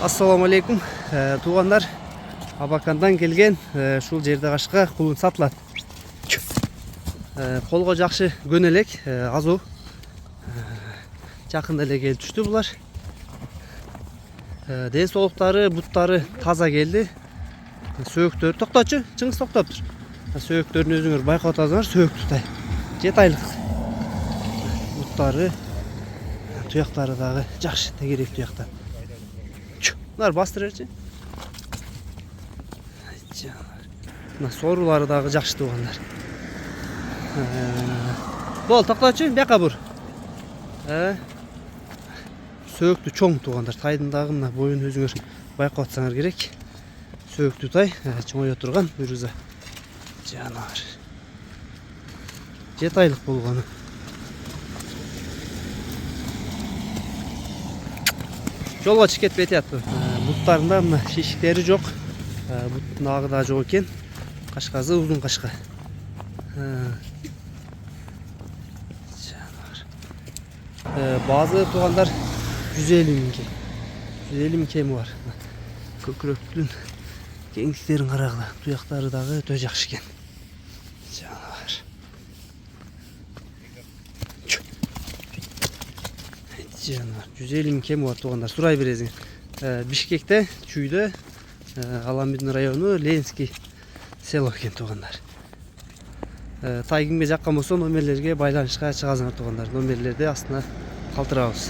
Assalamu alaikum. Туғандар, Абакандан келген шул жерде кашка кулун сатылат. Колго жакшы көнелек, азуу. Жакында эле келип түштү булар. Ден соолуктары, буттары таза келди. Сөөктөр токточу, чыңгыз токтоптур. Сөөктөрүн өзүңөр байкап атасыңар, сөөктү 7 айлык. Буттары, туяктары дагы жакшы, тегерек туяктар. Bunlar bastırırcı. Sorulары дагы жакшы тугандар. Бол токточу, бияка бур. Сөөктү чоң тугандар. Тайдын дагы мына боюн өзүңөр байкап атсаңар керек. Сөөктү тай, чоңойо турган буйруза. Жанар. 7 айлык болгону. Жолго чыгып кетпей атты. Буттарында мына шишиктери жок. Буттун агы да жок экен. Кашказы узун кашка. Bazı тугандар 150 миңге. 150 миң кеми бар. Көкүрөктүн кеңдиктерин карагыла. Туяктары дагы өтө жакшы экен. Жанар. 150 миң кеми бар тугандар. Сурай бересиң. Бишкекте, Чүйдө, Аламбидин району, Ленский село экен тугандар. Тайгинге жаккан болсо номерлерге байланышка чыгасыңар тугандар. Номерлерди астына калтырабыз.